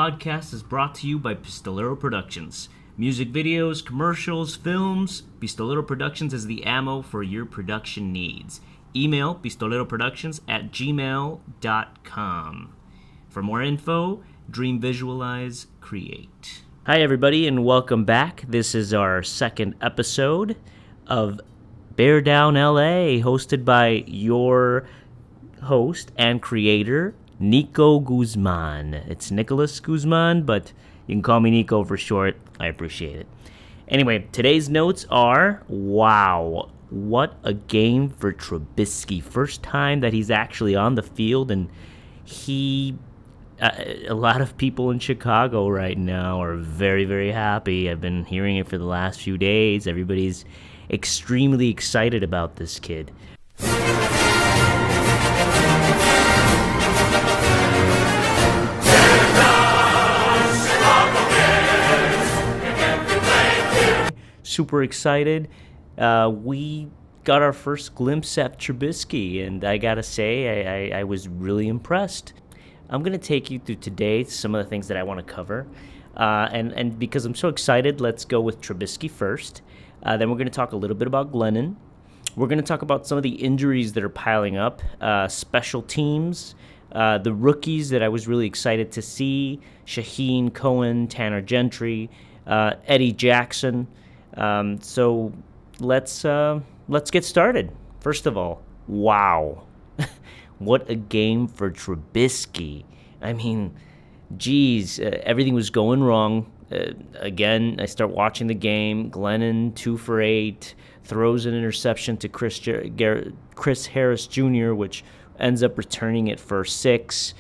podcast is brought to you by Pistolero Productions. Music videos, commercials, films, Pistolero Productions is the ammo for your production needs. Email pistoleroproductions@gmail.com. For more info, dream, visualize, create. Hi everybody and welcome back. This is our second episode of Bear Down LA, hosted by your host and creator, Nico Guzman. It's Nicholas Guzman, but you can call me Nico for short. I appreciate it. Anyway, today's notes are, wow, what a game for Trubisky. First time that he's actually on the field, and a lot of people in Chicago right now are very, very happy. I've been hearing it for the last few days. Everybody's extremely excited about this kid. Super excited. We got our first glimpse at Trubisky, and I gotta say, I was really impressed. I'm gonna take you through today some of the things that I want to cover, and because I'm so excited, let's go with Trubisky first. Then we're gonna talk a little bit about Glennon. We're gonna talk about some of the injuries that are piling up, special teams, the rookies that I was really excited to see: Shaheen, Cohen, Tanner Gentry, Eddie Jackson. So let's get started. First of all, wow. What a game for Trubisky. I mean, geez, everything was going wrong. Again, I start watching the game. Glennon, 2 for 8, throws an interception to Chris Harris Jr., which ends up returning it for 6.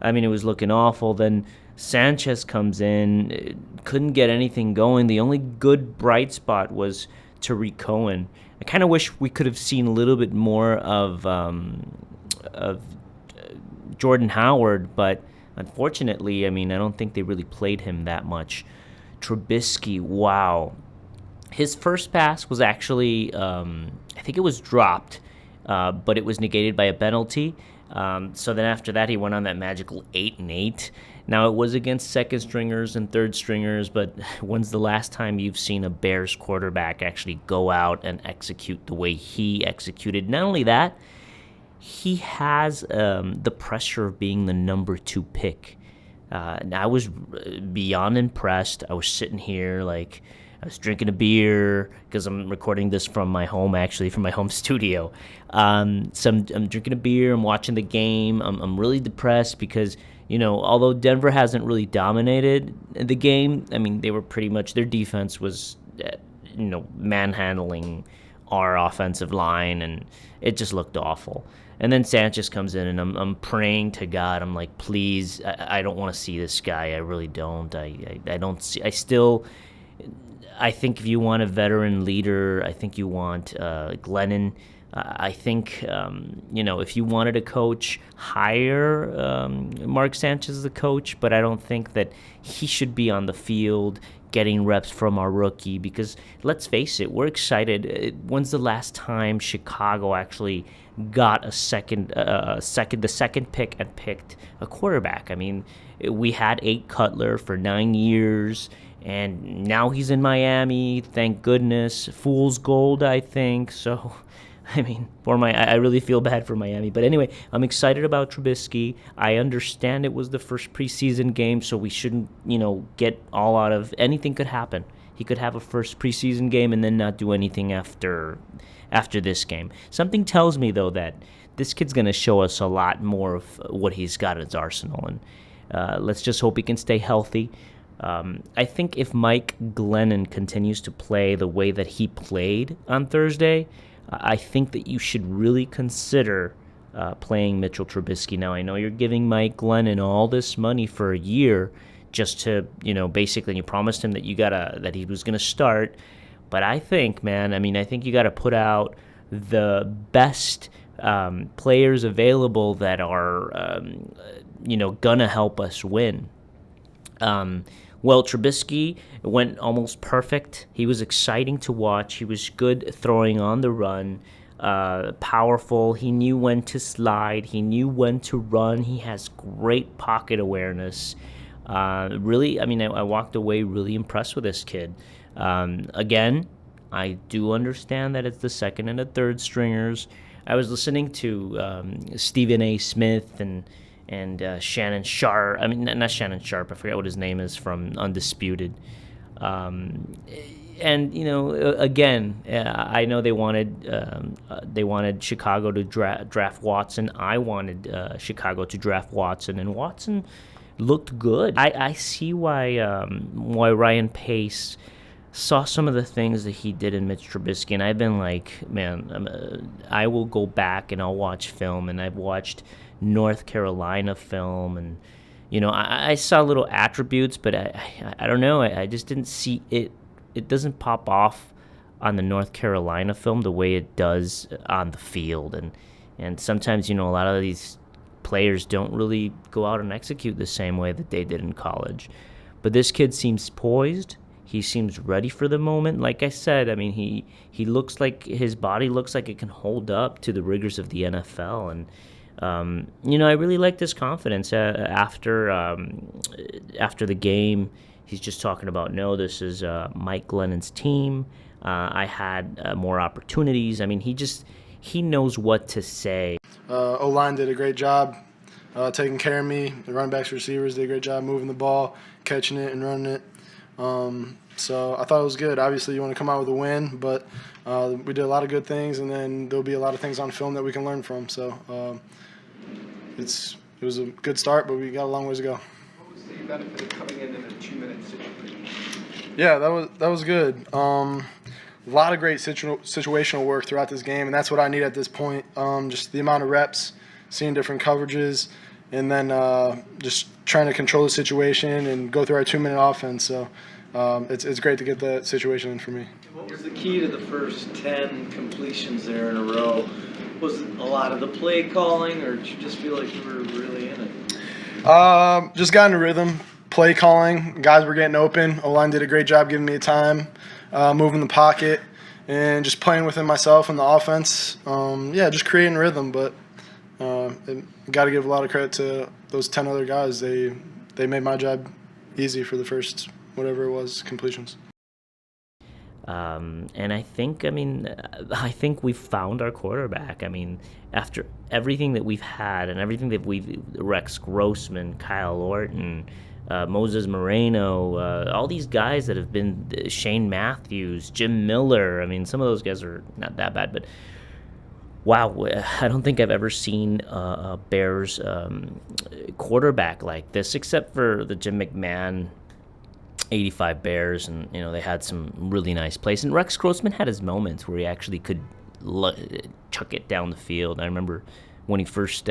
I mean, it was looking awful. Then Sanchez comes in, couldn't get anything going. The only good bright spot was Tariq Cohen. I kind of wish we could have seen a little bit more of Jordan Howard, but unfortunately, I mean, I don't think they really played him that much. Trubisky, wow. His first pass was actually, I think it was dropped, but it was negated by a penalty. So then after that, he went on that magical 8-8. Now, it was against second stringers and third stringers, but when's the last time you've seen a Bears quarterback actually go out and execute the way he executed? Not only that, he has the pressure of being the number 2 pick. And I was beyond impressed. I was sitting here like I was drinking a beer because I'm recording this from my home, actually, from my home studio. So I'm drinking a beer. I'm watching the game. I'm really depressed because, you know, although Denver hasn't really dominated the game, I mean, they were pretty much, their defense was, manhandling our offensive line, and it just looked awful. And then Sanchez comes in, and I'm praying to God. I'm like, please, I don't want to see this guy. I really don't. I don't see. I think if you want a veteran leader, I think you want Glennon. I think, if you wanted a coach, hire Mark Sanchez as the coach, but I don't think that he should be on the field getting reps from our rookie because, let's face it, we're excited. When's the last time Chicago actually got the second pick and picked a quarterback? I mean, we had 8 Cutler for 9 years, and now he's in Miami. Thank goodness. Fool's gold, I think. So, I mean, I really feel bad for Miami. But anyway, I'm excited about Trubisky. I understand it was the first preseason game, so we shouldn't, get all out of anything could happen. He could have a first preseason game and then not do anything after this game. Something tells me, though, that this kid's going to show us a lot more of what he's got in his arsenal. And let's just hope he can stay healthy. I think if Mike Glennon continues to play the way that he played on Thursday, I think that you should really consider playing Mitchell Trubisky. Now, I know you're giving Mike Glennon all this money for a year just to, basically you promised him that that he was going to start. But I think, man, I think you got to put out the best players available that are, going to help us win. Well, Trubisky went almost perfect. He was exciting to watch. He was good throwing on the run, powerful. He knew when to slide. He knew when to run. He has great pocket awareness. Really, I mean, I walked away really impressed with this kid. Again, I do understand that it's the second and the third stringers. I was listening to Stephen A. Smith and Shannon Sharp. I mean, not Shannon Sharp. I forget what his name is from Undisputed. And again, I know they wanted Chicago to draft Watson. I wanted Chicago to draft Watson, and Watson looked good. I see why Ryan Pace saw some of the things that he did in Mitch Trubisky, and I've been like, man, I will go back and I'll watch film, and I've watched North Carolina film, and I saw little attributes, but I don't know, I just didn't see it. It doesn't pop off on the North Carolina film the way it does on the field, and sometimes a lot of these players don't really go out and execute the same way that they did in college. But this kid seems poised. He seems ready for the moment. Like I said, I mean, he looks like his body looks like it can hold up to the rigors of the NFL. And, I really liked his confidence after the game. He's just talking about, no, this is Mike Glennon's team. I had more opportunities. I mean, he knows what to say. O-line did a great job taking care of me. The running backs, receivers did a great job moving the ball, catching it, and running it. So I thought it was good. Obviously, you want to come out with a win, but we did a lot of good things, and then there'll be a lot of things on film that we can learn from. So it was a good start, but we got a long ways to go. What was the benefit of coming in a 2-minute situation? Yeah, that was good. A lot of great situational work throughout this game, and that's what I need at this point. Just the amount of reps, seeing different coverages, and then just trying to control the situation and go through our 2-minute offense. So it's great to get that situation in for me. What was the key to the first 10 completions there in a row? Was it a lot of the play calling, or did you just feel like you were really in it? Just got into rhythm, play calling. Guys were getting open. O-line did a great job giving me time, moving the pocket, and just playing within myself and the offense. Just creating rhythm, but got to give a lot of credit to those 10 other guys. They made my job easy for the first, whatever it was, completions. And I think we found our quarterback. I mean, after everything that we've had and everything that Rex Grossman, Kyle Orton, Moses Moreno, all these guys that have been, Shane Matthews, Jim Miller. I mean, some of those guys are not that bad, but wow, I don't think I've ever seen a Bears quarterback like this, except for the Jim McMahon 85 Bears, and they had some really nice plays. And Rex Grossman had his moments where he actually could chuck it down the field. I remember when he first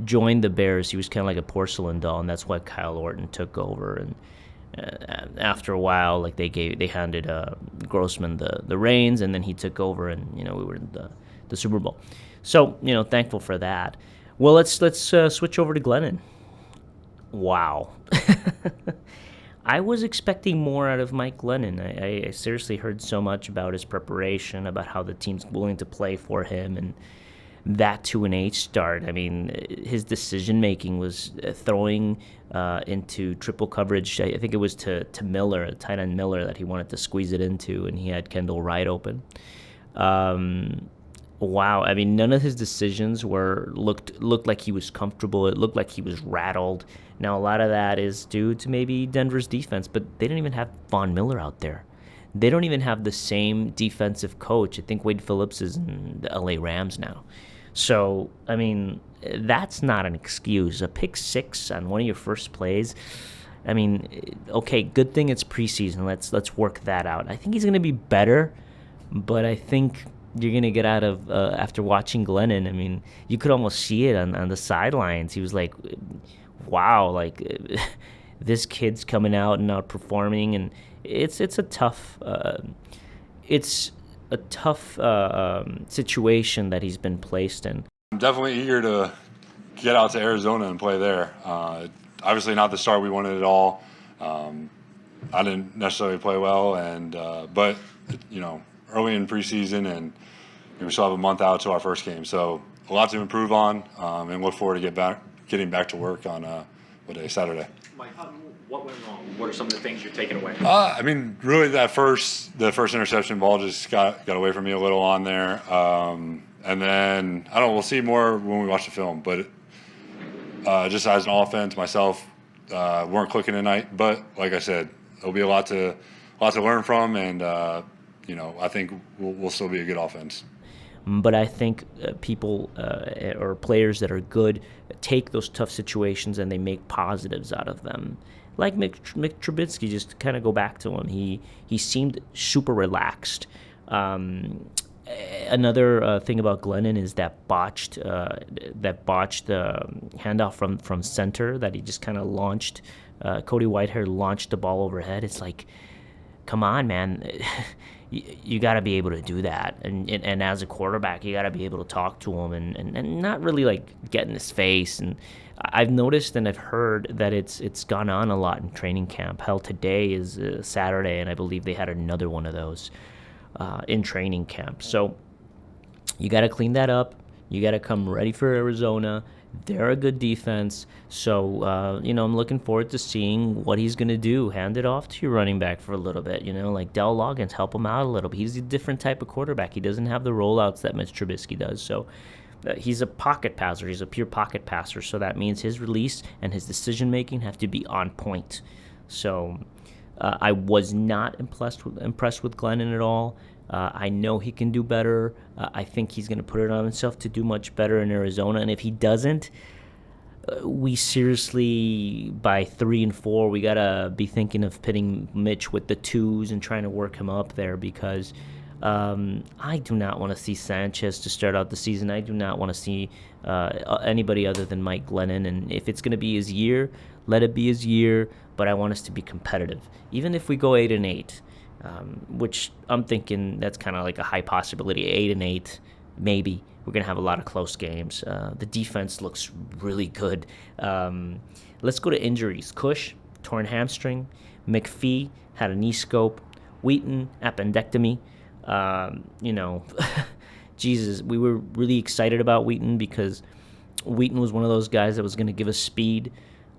joined the Bears, he was kind of like a porcelain doll, and that's why Kyle Orton took over. And after a while, like they handed Grossman the reins, and then he took over, and we were in the Super Bowl. So thankful for that. Well, let's switch over to Glennon. Wow. I was expecting more out of Mike Glennon. I seriously heard so much about his preparation, about how the team's willing to play for him, and that to an H start. I mean, his decision-making was throwing into triple coverage. I think it was to Miller, tight end Miller, that he wanted to squeeze it into, and he had Kendall Wright open. Wow, I mean, none of his decisions looked like he was comfortable. It looked like he was rattled. Now, a lot of that is due to maybe Denver's defense, but they didn't even have Von Miller out there. They don't even have the same defensive coach. I think Wade Phillips is in the LA Rams now. So, I mean, that's not an excuse. A pick six on one of your first plays, I mean, okay, good thing it's preseason. Let's work that out. I think he's going to be better, but I think you're going to get out of, after watching Glennon, I mean, you could almost see it on the sidelines. He was like, wow, like this kid's coming out and outperforming, and it's a tough situation that he's been placed in. I'm definitely eager to get out to Arizona and play there. Obviously not the start we wanted at all. I didn't necessarily play well, but early in preseason, and we still have a month out to our first game, so a lot to improve on, and look forward to getting back to work on Saturday. Mike, what went wrong? What are some of the things you're taking away? I mean, really, the first interception ball just got away from me a little on there, and then I don't know. We'll see more when we watch the film, but just as an offense, myself weren't clicking tonight. But like I said, there'll be a lot to learn from, and I think we'll still be a good offense. But I think people or players that are good take those tough situations and they make positives out of them. Like Mick Trubisky, just to kind of go back to him, he seemed super relaxed. Another thing about Glennon is that botched handoff from center that he just kind of launched. Cody Whitehair launched the ball overhead. It's like, come on, man. You got to be able to do that, and as a quarterback, you got to be able to talk to him and not really like get in his face. And I've noticed and I've heard that it's gone on a lot in training camp. Hell, today is Saturday, and I believe they had another one of those in training camp. So you got to clean that up. You got to come ready for Arizona. They're a good defense, so I'm looking forward to seeing what he's going to do. Hand it off to your running back for a little bit, like Dell Loggins, help him out a little bit. He's a different type of quarterback. He doesn't have the rollouts that Mitch Trubisky does, so he's a pocket passer. He's a pure pocket passer, so that means his release and his decision-making have to be on point. So I was not impressed with Glennon at all. I know he can do better. I think he's going to put it on himself to do much better in Arizona. And if he doesn't, we seriously, by 3 and 4, we got to be thinking of pitting Mitch with the 2s and trying to work him up there, because I do not want to see Sanchez to start out the season. I do not want to see anybody other than Mike Glennon. And if it's going to be his year, let it be his year. But I want us to be competitive. Even if we go 8-8. Which I'm thinking that's kind of like a high possibility. 8-8, maybe. We're going to have a lot of close games. The defense looks really good. Let's go to injuries. Cush, torn hamstring. McPhee had a knee scope. Wheaton, appendectomy. Jesus, we were really excited about Wheaton because Wheaton was one of those guys that was going to give us speed.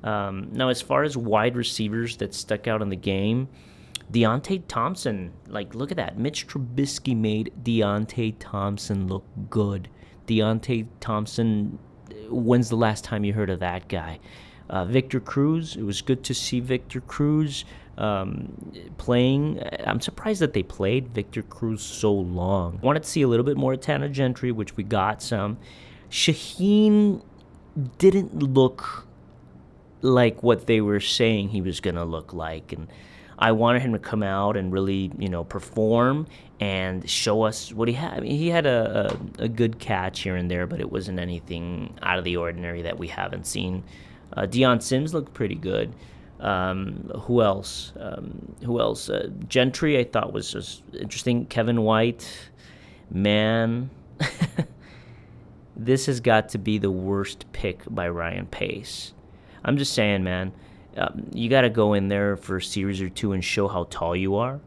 Now, as far as wide receivers that stuck out in the game, Deontay Thompson, look at that. Mitch Trubisky made Deontay Thompson look good. Deontay Thompson, when's the last time you heard of that guy? Victor Cruz, it was good to see Victor Cruz playing. I'm surprised that they played Victor Cruz so long. Wanted to see a little bit more of Tanner Gentry, which we got some. Shaheen didn't look like what they were saying he was going to look like, and I wanted him to come out and really, perform and show us what he had. I mean, he had a good catch here and there, but it wasn't anything out of the ordinary that we haven't seen. Deion Sims looked pretty good. Who else? Gentry, I thought was just interesting. Kevin White, man, this has got to be the worst pick by Ryan Pace. I'm just saying, man. You got to go in there for a series or two and show how tall you are,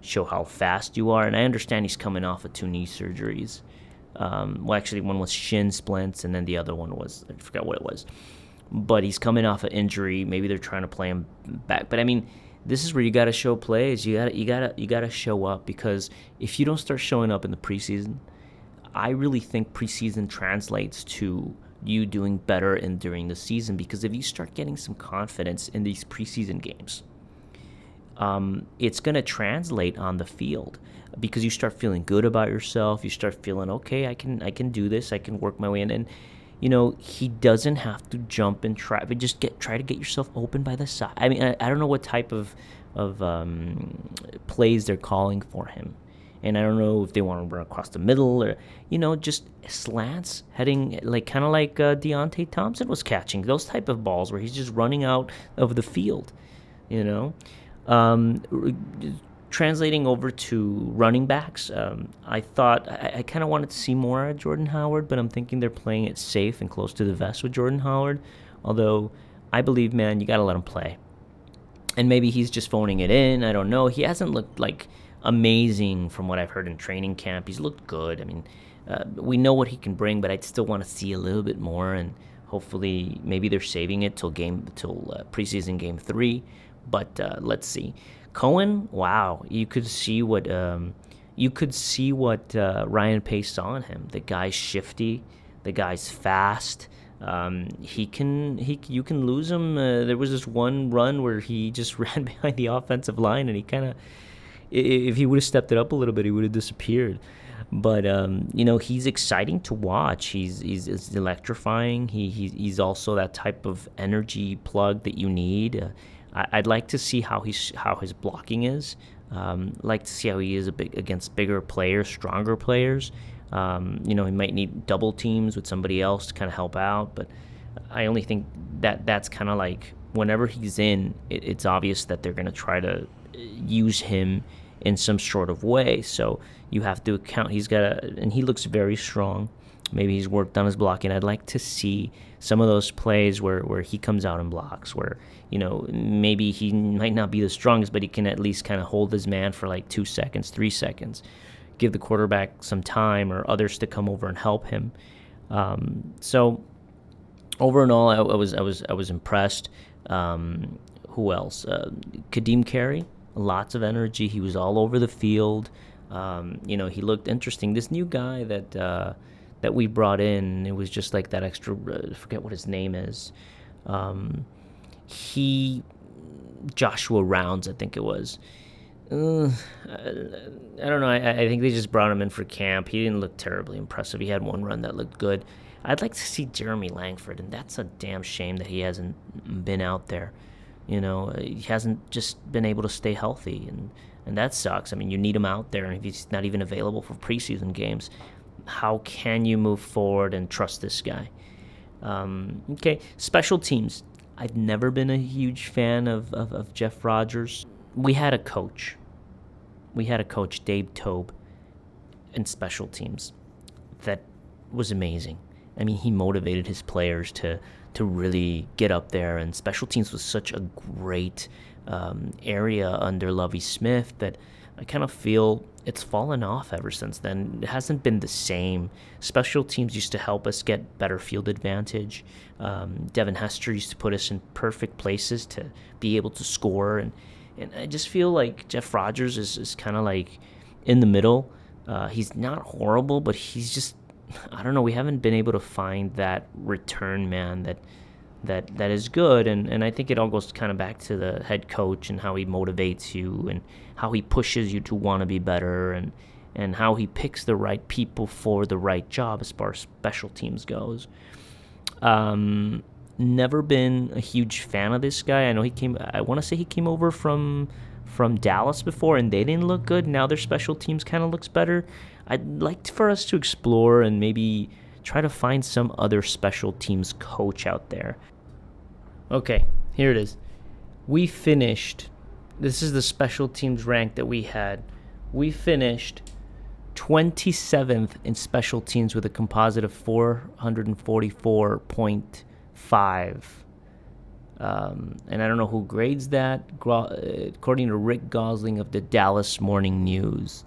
show how fast you are. And I understand he's coming off of 2 knee surgeries. Actually, one was shin splints, and then the other one was, I forgot what it was. But he's coming off an injury. Maybe they're trying to play him back. But I mean, this is where you got to show plays. You got to show up, because if you don't start showing up in the preseason, I really think preseason translates to you doing better during the season, because if you start getting some confidence in these preseason games, it's going to translate on the field, because you start feeling good about yourself. You start feeling, okay, I can do this. I can work my way in. And he doesn't have to jump and try, but just try to get yourself open by the side. I mean, I don't know what type of plays they're calling for him. And I don't know if they want to run across the middle or, just slants, heading kind of like Deontay Thompson was catching. Those type of balls where he's just running out of the field, Translating over to running backs, I thought I kind of wanted to see more of Jordan Howard, but I'm thinking they're playing it safe and close to the vest with Jordan Howard. Although I believe, man, you got to let him play. And maybe he's just phoning it in. I don't know. He hasn't looked amazing from what I've heard in training camp. He's looked good. I mean, we know what he can bring, but I'd still want to see a little bit more. And Hopefully, maybe they're saving it till preseason game 3, but let's see. Cohen, wow, you could see what Ryan Pace saw in him. The guy's shifty, the guy's fast. You can lose him. There was this one run where he just ran behind the offensive line, and he kind of, if he would have stepped it up a little bit, he would have disappeared. But he's exciting to watch. He's electrifying. He's also that type of energy plug that you need. I'd like to see how his blocking is. Like to see how he is against bigger players, stronger players. He might need double teams with somebody else to kind of help out, but I only think that's kind of like whenever he's in, it's obvious that they're going to try to use him in some sort of way. So you have to account and he looks very strong. Maybe he's worked on his blocking. I'd like to see some of those plays where he comes out and blocks, where, maybe he might not be the strongest, but he can at least kind of hold his man for like 2 seconds, 3 seconds, give the quarterback some time or others to come over and help him. So over and all, I was impressed. Who else? Kadeem Carey, lots of energy. He was all over the field. He looked interesting. This new guy that we brought in, it was just like that extra, I forget what his name is. Joshua Rounds, I think it was. I don't know. I think they just brought him in for camp. He didn't look terribly impressive. He had one run that looked good. I'd like to see Jeremy Langford, and that's a damn shame that he hasn't been out there. He hasn't just been able to stay healthy, and that sucks. I mean, you need him out there, and if he's not even available for preseason games, how can you move forward and trust this guy? Okay, special teams. I've never been a huge fan of Jeff Rodgers. We had a coach, Dave Tobe, in special teams that was amazing. I mean, he motivated his players to really get up there, and special teams was such a great area under Lovie Smith that I kind of feel it's fallen off ever since then. It hasn't been the same. Special teams used to help us get better field advantage. Devin Hester used to put us in perfect places to be able to score, and I just feel like Jeff Rodgers is kind of like in the middle. He's not horrible, but he's just, I don't know, we haven't been able to find that return man that is good, and I think it all goes kind of back to the head coach and how he motivates you and how he pushes you to want to be better, and how he picks the right people for the right job as far as special teams goes. Never been a huge fan of this guy. I want to say he came over from Dallas before, and they didn't look good. Now their special teams kind of looks better. I'd like for us to explore and maybe try to find some other special teams coach out there. Okay, here it is. We finished, this is the special teams rank that we had. We finished 27th in special teams with a composite of 444.5. And I don't know who grades that, according to Rick Gosling of the Dallas Morning News.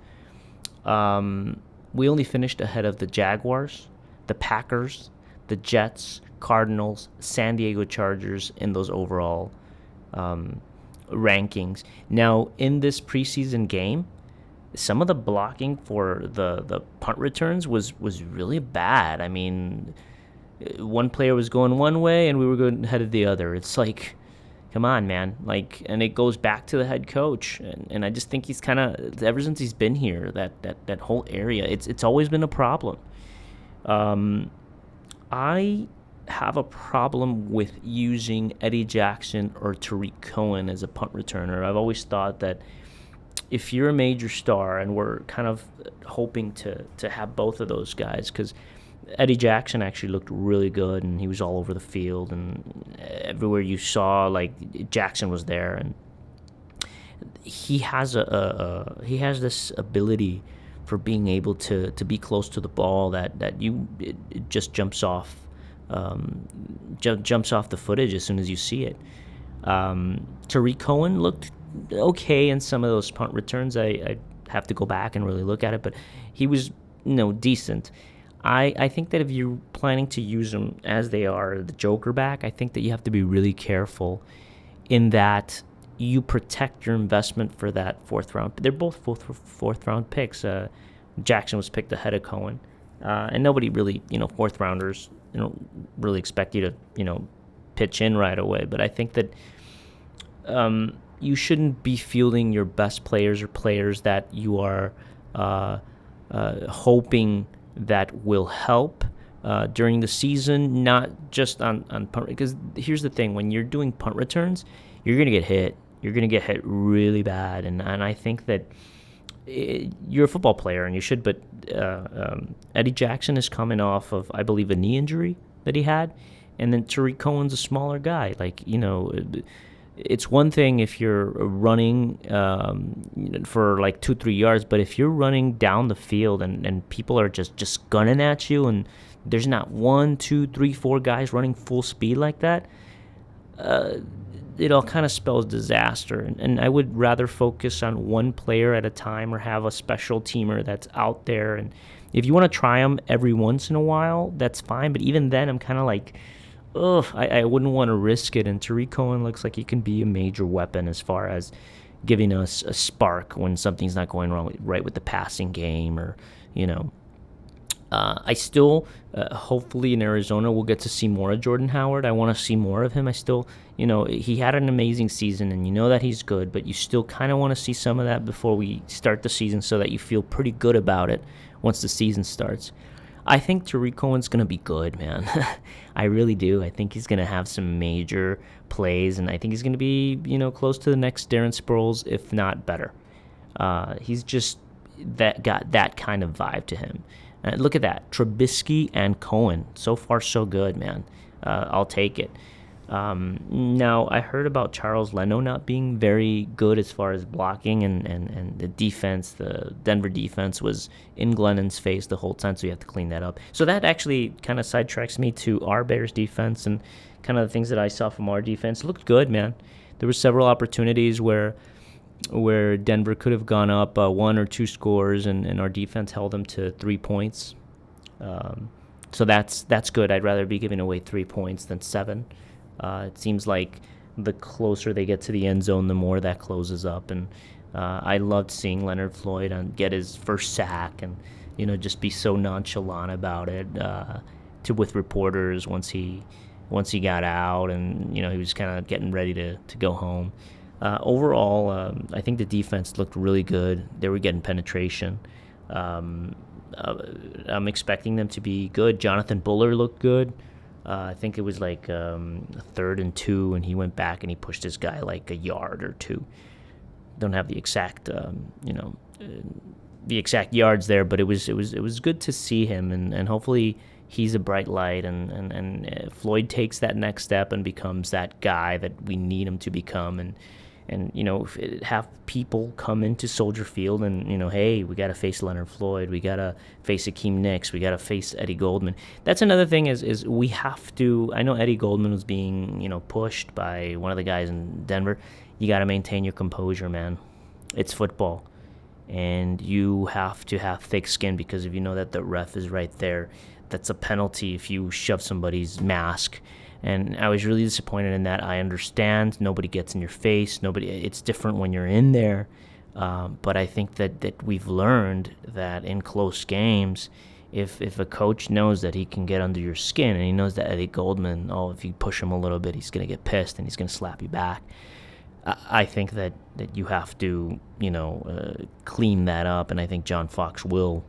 We only finished ahead of the Jaguars, the Packers, the Jets, Cardinals, San Diego Chargers in those overall rankings. Now, in this preseason game, some of the blocking for the punt returns was really bad. I mean, one player was going one way and we were going headed the other. It's like, come on, man. And it goes back to the head coach. And I just think he's kind of, ever since he's been here, that whole area, it's always been a problem. I have a problem with using Eddie Jackson or Tariq Cohen as a punt returner. I've always thought that if you're a major star, and we're kind of hoping to have both of those guys, because Eddie Jackson actually looked really good, and he was all over the field, and everywhere you saw, Jackson was there, and he has this ability for being able to be close to the ball that it just jumps off the footage as soon as you see it. Tariq Cohen looked okay in some of those punt returns. I have to go back and really look at it, but he was decent. I think that if you're planning to use them as they are, the Joker back, I think that you have to be really careful in that you protect your investment for that fourth round. They're both fourth round picks. Jackson was picked ahead of Cohen. And nobody really, fourth rounders, really expect you to, pitch in right away. But I think that you shouldn't be fielding your best players or players that you are hoping that will help during the season, not just on punt. Because here's the thing, when you're doing punt returns, you're going to get hit. You're going to get hit really bad. And I think that you're a football player and you should, but Eddie Jackson is coming off of, I believe, a knee injury that he had. And then Tariq Cohen's a smaller guy. Like, it's one thing if you're running for like 2-3 yards, but if you're running down the field and people are just gunning at you and there's not 1, 2, 3, 4 guys running full speed like that, it all kind of spells disaster. And I would rather focus on one player at a time or have a special teamer that's out there. And if you want to try them every once in a while, that's fine. But even then, I'm kind of like, I wouldn't want to risk it. And Tariq Cohen looks like he can be a major weapon as far as giving us a spark when something's not going right with the passing game, or, I still, hopefully in Arizona, we'll get to see more of Jordan Howard. I want to see more of him. I still, he had an amazing season, and that he's good, but you still kind of want to see some of that before we start the season so that you feel pretty good about it once the season starts. I think Tariq Cohen's going to be good, man. I really do. I think he's going to have some major plays, and I think he's going to be, close to the next Darren Sproles, if not better. He's just got that kind of vibe to him. Look at that. Trubisky and Cohen. So far, so good, man. I'll take it. Now, I heard about Charles Leno not being very good as far as blocking, and the defense, the Denver defense, was in Glennon's face the whole time, so you have to clean that up. So that actually kind of sidetracks me to our Bears defense and kind of the things that I saw from our defense. It looked good, man. There were several opportunities where Denver could have gone up 1 or 2 scores, and our defense held them to 3 points. So that's good. I'd rather be giving away 3 points than 7. It seems like the closer they get to the end zone, the more that closes up. And I loved seeing Leonard Floyd get his first sack and, just be so nonchalant about it with reporters once he got out, and, he was kind of getting ready to go home. Overall, I think the defense looked really good. They were getting penetration. I'm expecting them to be good. Jonathan Buller looked good. I think it was like 3rd and 2, and he went back and he pushed his guy like a yard or 2. Don't have the exact, the exact yards there, but it was good to see him, and hopefully he's a bright light, and Floyd takes that next step and becomes that guy that we need him to become, and have people come into Soldier Field and, hey, we got to face Leonard Floyd. We got to face Akeem Nicks. We got to face Eddie Goldman. That's another thing is we have to – I know Eddie Goldman was being, pushed by one of the guys in Denver. You got to maintain your composure, man. It's football. And you have to have thick skin, because if you know that the ref is right there, that's a penalty if you shove somebody's mask. And I was really disappointed in that. I understand nobody gets in your face. It's different when you're in there. But I think that we've learned that in close games, if a coach knows that he can get under your skin, and he knows that Eddie Goldman, if you push him a little bit, he's going to get pissed and he's going to slap you back. I think that you have to, clean that up. And I think John Fox will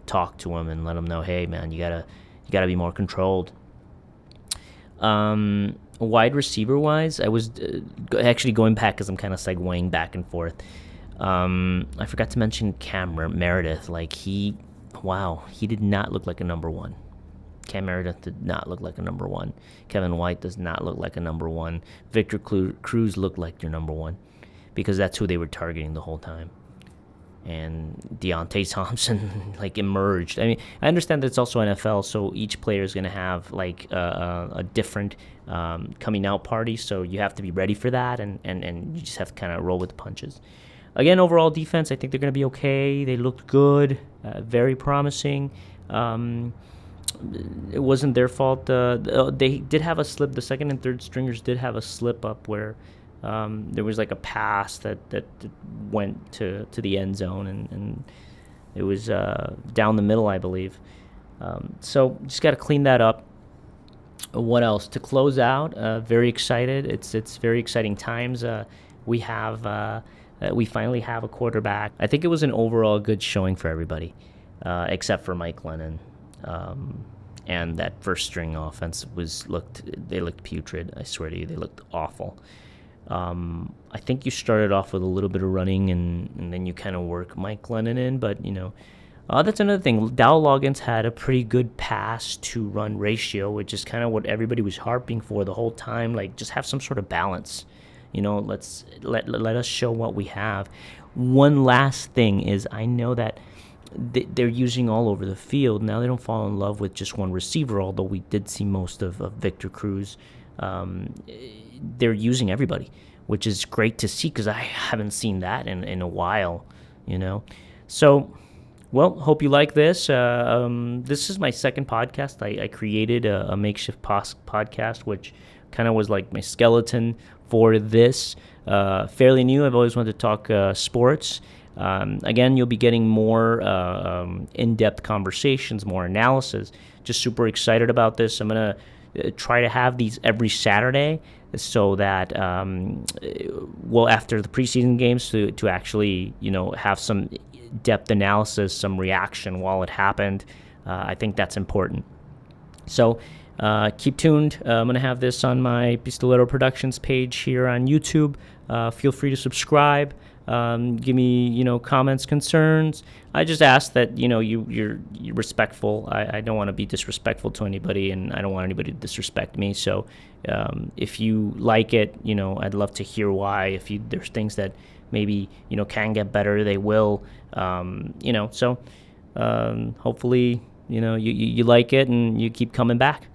talk to him and let him know, hey, man, you gotta be more controlled. Wide receiver wise, I was actually going back because I'm kind of segueing back and forth. I forgot to mention Cam Meredith. He did not look like a number 1. Cam Meredith did not look like a number 1. Kevin White does not look like a number 1. Victor Cruz looked like your number 1, because that's who they were targeting the whole time. And Deontay Thompson emerged. I mean, I understand that it's also NFL, so each player is going to have a different coming out party. So you have to be ready for that, and you just have to kind of roll with the punches. Again, overall defense, I think they're going to be okay. They looked good, very promising. It wasn't their fault. They did have a slip. The second and third stringers did have a slip up where there was like a pass that went to the end zone, and it was down the middle, I believe. So just got to clean that up. What else to close out? Very excited. It's very exciting times. We finally have a quarterback. I think it was an overall good showing for everybody, except for Mike Glennon. And that first string offense looked putrid. I swear to you, they looked awful. I think you started off with a little bit of running, and then you kind of work Mike Glennon in, but that's another thing. Dow Loggins had a pretty good pass to run ratio, which is kind of what everybody was harping for the whole time. Like, just have some sort of balance. Let's let us show what we have. One last thing is, I know that they're using all over the field. Now they don't fall in love with just one receiver, although we did see most of Victor Cruz. They're using everybody, which is great to see because I haven't seen that in a while, So, well, hope you like this. This is my second podcast. I created a makeshift podcast, which kind of was like my skeleton for this. Fairly new. I've always wanted to talk sports. Again, you'll be getting more in-depth conversations, more analysis. Just super excited about this. I'm going to try to have these every Saturday so that, after the preseason games, to actually, have some depth analysis, some reaction while it happened. I think that's important. So keep tuned. I'm going to have this on my Pistolero Productions page here on YouTube. Feel free to subscribe. Give me, comments, concerns. I just ask that, you're respectful. I don't want to be disrespectful to anybody, and I don't want anybody to disrespect me. So if you like it, I'd love to hear why. If there's things that maybe, can get better, they will. So hopefully, you like it and you keep coming back.